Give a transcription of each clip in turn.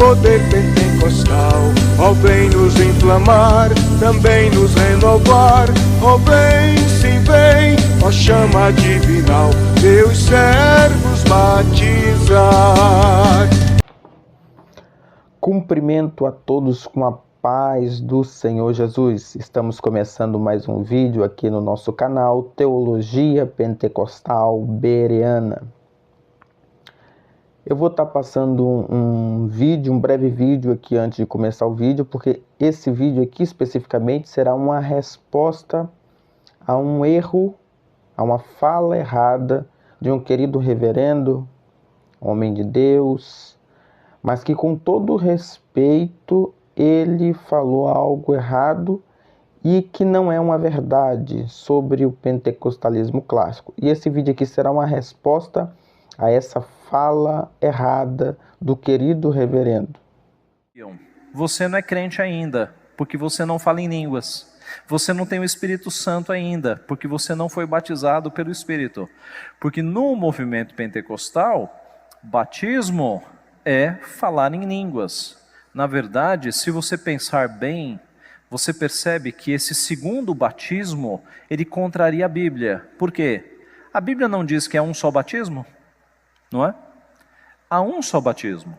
poder pentecostal, ó vem nos inflamar, também nos renovar, ó vem, sim vem, ó chama divinal, teus servos batizar. Cumprimento a todos com a paz do Senhor Jesus. Estamos começando mais um vídeo aqui no nosso canal Teologia Pentecostal Bereana. Eu vou estar passando um breve vídeo aqui antes de começar o vídeo, porque esse vídeo aqui especificamente será uma resposta a um erro, a uma fala errada de um querido reverendo, homem de Deus, mas que com todo respeito ele falou algo errado e que não é uma verdade sobre o pentecostalismo clássico. E esse vídeo aqui será uma resposta a essa fala errada do querido reverendo. Você não é crente ainda, porque você não fala em línguas. Você não tem o Espírito Santo ainda, porque você não foi batizado pelo Espírito. Porque no movimento pentecostal, batismo é falar em línguas. Na verdade, se você pensar bem, você percebe que esse segundo batismo, ele contraria a Bíblia. Por quê? A Bíblia não diz que é um só batismo, não é? Há um só batismo.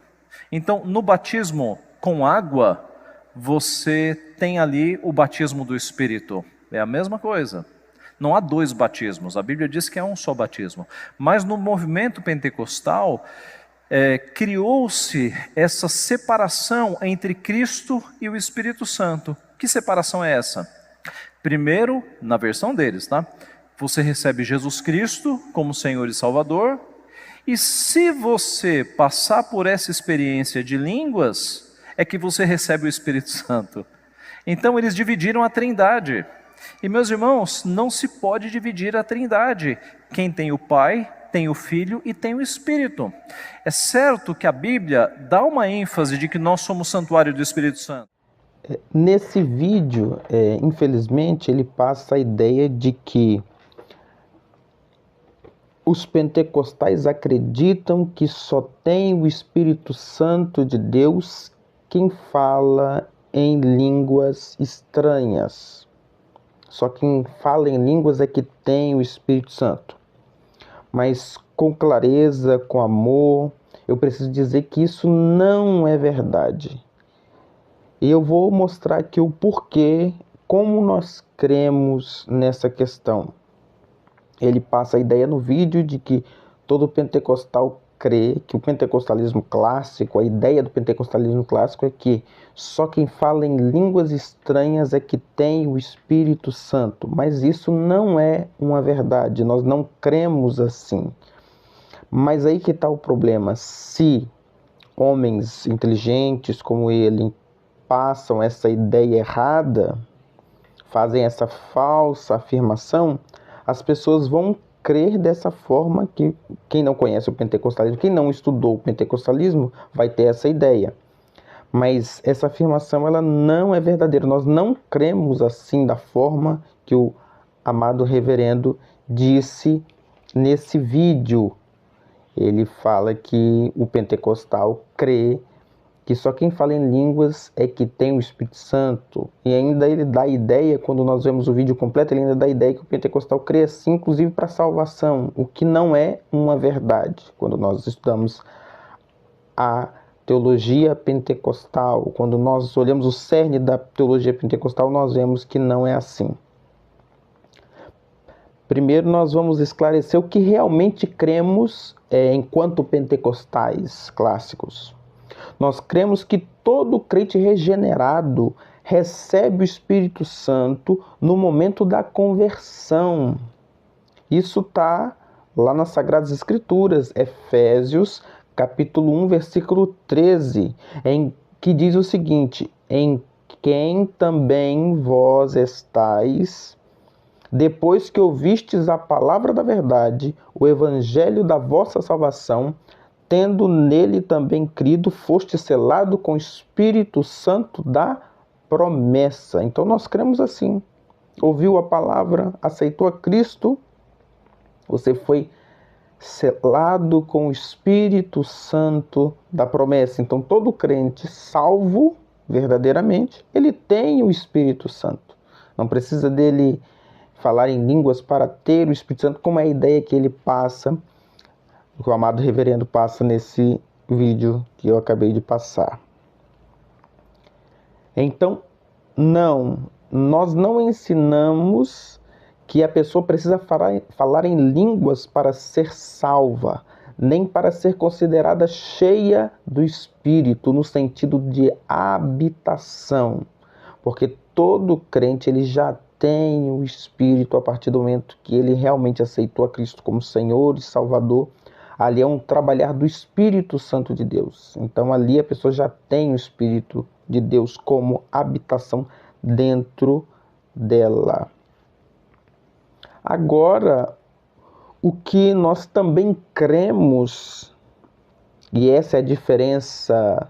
Então, no batismo com água, você tem ali o batismo do Espírito. É a mesma coisa. Não há dois batismos. A Bíblia diz que é um só batismo. Mas no movimento pentecostal, criou-se essa separação entre Cristo e o Espírito Santo. Que separação é essa? Primeiro, na versão deles, tá? Você recebe Jesus Cristo como Senhor e Salvador, e se você passar por essa experiência de línguas, é que você recebe o Espírito Santo. Então eles dividiram a Trindade. E meus irmãos, não se pode dividir a Trindade. Quem tem o Pai, tem o Filho e tem o Espírito. É certo que a Bíblia dá uma ênfase de que nós somos santuário do Espírito Santo. Nesse vídeo, infelizmente, ele passa a ideia de que os pentecostais acreditam que só tem o Espírito Santo de Deus quem fala em línguas estranhas. Só quem fala em línguas é que tem o Espírito Santo. Mas com clareza, com amor, eu preciso dizer que isso não é verdade. E eu vou mostrar aqui o porquê, como nós cremos nessa questão. Ele passa a ideia no vídeo de que todo pentecostal crê que o pentecostalismo clássico, a ideia do pentecostalismo clássico é que só quem fala em línguas estranhas é que tem o Espírito Santo. Mas isso não é uma verdade, nós não cremos assim. Mas aí que está o problema. Se homens inteligentes como ele passam essa ideia errada, fazem essa falsa afirmação, as pessoas vão crer dessa forma que quem não conhece o pentecostalismo, quem não estudou o pentecostalismo, vai ter essa ideia. Mas essa afirmação ela não é verdadeira. Nós não cremos assim da forma que o amado reverendo disse nesse vídeo. Ele fala que o pentecostal crê que só quem fala em línguas é que tem o Espírito Santo. E ainda ele dá a ideia, quando nós vemos o vídeo completo, ele ainda dá a ideia que o pentecostal crê assim, inclusive para salvação, o que não é uma verdade. Quando nós estudamos a teologia pentecostal, quando nós olhamos o cerne da teologia pentecostal, nós vemos que não é assim. Primeiro nós vamos esclarecer o que realmente cremos enquanto pentecostais clássicos. Nós cremos que todo crente regenerado recebe o Espírito Santo no momento da conversão. Isso está lá nas Sagradas Escrituras, Efésios, capítulo 1, versículo 13, em que diz o seguinte: em quem também vós estáis, depois que ouvistes a palavra da verdade, o evangelho da vossa salvação, tendo nele também crido, foste selado com o Espírito Santo da promessa. Então nós cremos assim. Ouviu a palavra, aceitou a Cristo, você foi selado com o Espírito Santo da promessa. Então, todo crente salvo verdadeiramente, ele tem o Espírito Santo. Não precisa dele falar em línguas para ter o Espírito Santo, como é a ideia que ele passa, que o amado reverendo passa nesse vídeo que eu acabei de passar. Então, nós não ensinamos que a pessoa precisa falar em línguas para ser salva, nem para ser considerada cheia do Espírito, no sentido de habitação. Porque todo crente ele já tem o Espírito a partir do momento que ele realmente aceitou a Cristo como Senhor e Salvador. Ali é um trabalhar do Espírito Santo de Deus. Então ali a pessoa já tem o Espírito de Deus como habitação dentro dela. Agora, o que nós também cremos, e essa é a diferença,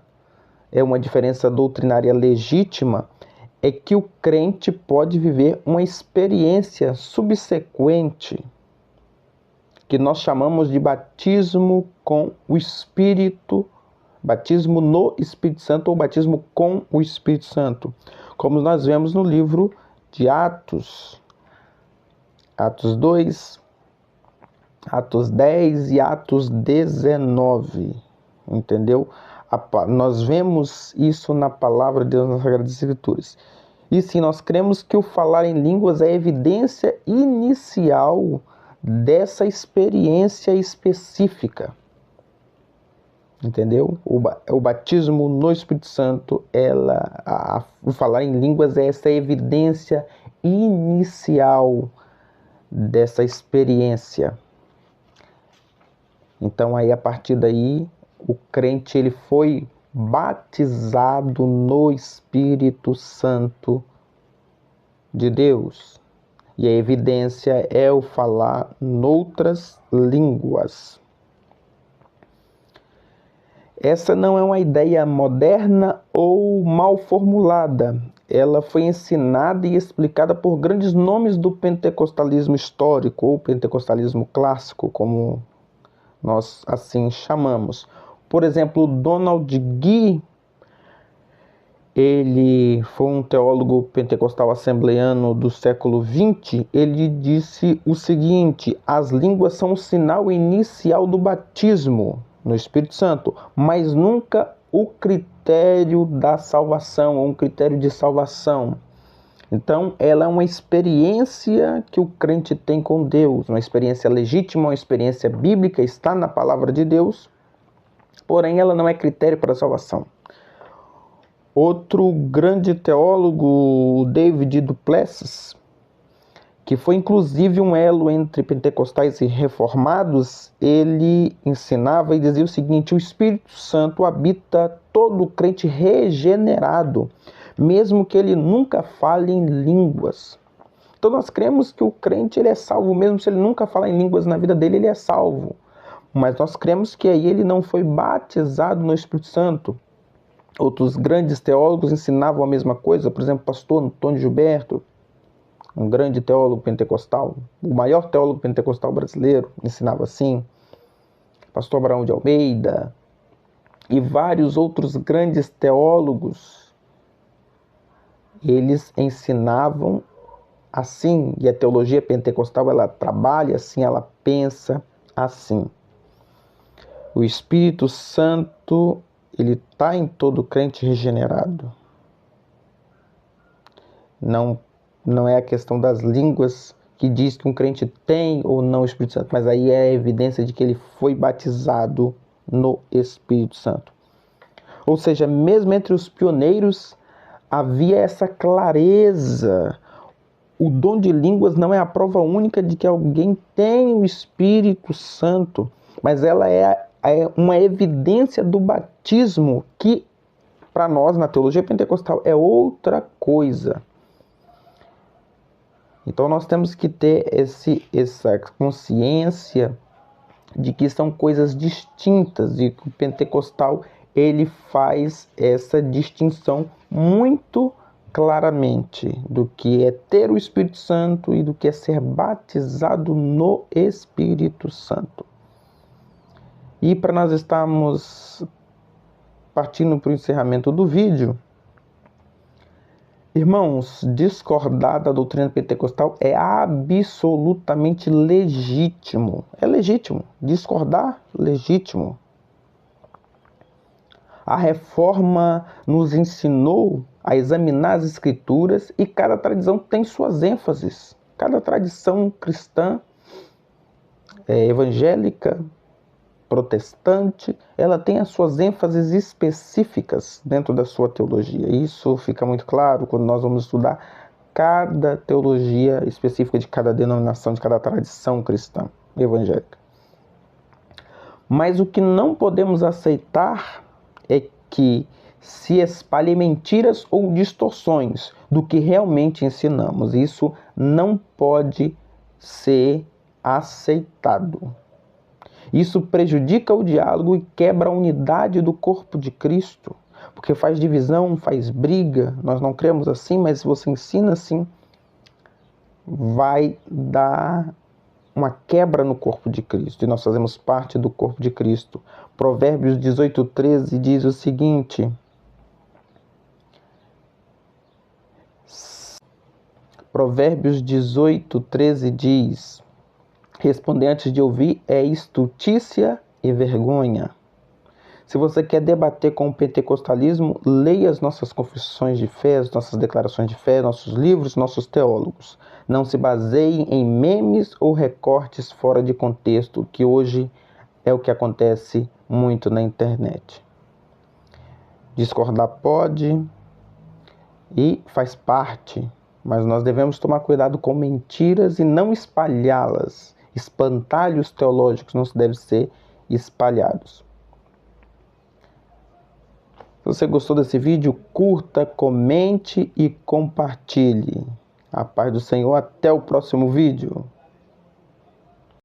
é uma diferença doutrinária legítima, é que o crente pode viver uma experiência subsequente, que nós chamamos de batismo com o Espírito, batismo no Espírito Santo ou batismo com o Espírito Santo, como nós vemos no livro de Atos 2, Atos 10 e Atos 19, entendeu? Nós vemos isso na palavra de Deus nas Sagradas Escrituras. E sim, nós cremos que o falar em línguas é a evidência inicial dessa experiência específica. Entendeu? O batismo no Espírito Santo, o falar em línguas é essa evidência inicial dessa experiência. Então aí a partir daí o crente ele foi batizado no Espírito Santo de Deus. E a evidência é o falar noutras línguas. Essa não é uma ideia moderna ou mal formulada. Ela foi ensinada e explicada por grandes nomes do pentecostalismo histórico ou pentecostalismo clássico, como nós assim chamamos. Por exemplo, Donald Gee, ele foi um teólogo pentecostal assembleano do século XX. Ele disse o seguinte: as línguas são o sinal inicial do batismo no Espírito Santo, mas nunca o critério da salvação, ou um critério de salvação. Então, ela é uma experiência que o crente tem com Deus, uma experiência legítima, uma experiência bíblica, está na palavra de Deus, porém ela não é critério para a salvação. Outro grande teólogo, David du Plessis, que foi inclusive um elo entre pentecostais e reformados, ele ensinava e dizia o seguinte: o Espírito Santo habita todo crente regenerado, mesmo que ele nunca fale em línguas. Então nós cremos que o crente ele é salvo, mesmo se ele nunca falar em línguas na vida dele, ele é salvo. Mas nós cremos que aí ele não foi batizado no Espírito Santo. Outros grandes teólogos ensinavam a mesma coisa, por exemplo, o pastor Antônio Gilberto, um grande teólogo pentecostal, o maior teólogo pentecostal brasileiro, ensinava assim. Pastor Abraão de Almeida e vários outros grandes teólogos, eles ensinavam assim, e a teologia pentecostal ela trabalha assim, ela pensa assim. O Espírito Santo, ele está em todo crente regenerado. Não é a questão das línguas que diz que um crente tem ou não o Espírito Santo, mas aí é a evidência de que ele foi batizado no Espírito Santo. Ou seja, mesmo entre os pioneiros havia essa clareza. O dom de línguas não é a prova única de que alguém tem o Espírito Santo, mas ela é uma evidência do batismo que, para nós, na teologia pentecostal, é outra coisa. Então nós temos que ter essa consciência de que são coisas distintas, e que o pentecostal ele faz essa distinção muito claramente do que é ter o Espírito Santo e do que é ser batizado no Espírito Santo. E para nós estarmos partindo para o encerramento do vídeo, irmãos, discordar da doutrina pentecostal é absolutamente legítimo. É legítimo. Discordar, legítimo. A reforma nos ensinou a examinar as escrituras e cada tradição tem suas ênfases. Cada tradição cristã, evangélica, protestante, ela tem as suas ênfases específicas dentro da sua teologia. Isso fica muito claro quando nós vamos estudar cada teologia específica de cada denominação, de cada tradição cristã evangélica. Mas o que não podemos aceitar é que se espalhem mentiras ou distorções do que realmente ensinamos. Isso não pode ser aceitado. Isso prejudica o diálogo e quebra a unidade do corpo de Cristo, porque faz divisão, faz briga. Nós não cremos assim, mas se você ensina assim, vai dar uma quebra no corpo de Cristo, e nós fazemos parte do corpo de Cristo. Provérbios 18:13 diz o seguinte: Provérbios 18:13 diz: responder antes de ouvir é estultícia e vergonha. Se você quer debater com o pentecostalismo, leia as nossas confissões de fé, as nossas declarações de fé, nossos livros, nossos teólogos. Não se baseie em memes ou recortes fora de contexto, que hoje é o que acontece muito na internet. Discordar pode e faz parte, mas nós devemos tomar cuidado com mentiras e não espalhá-las. Espantalhos teológicos não devem ser espalhados. Se você gostou desse vídeo, curta, comente e compartilhe. A paz do Senhor, até o próximo vídeo.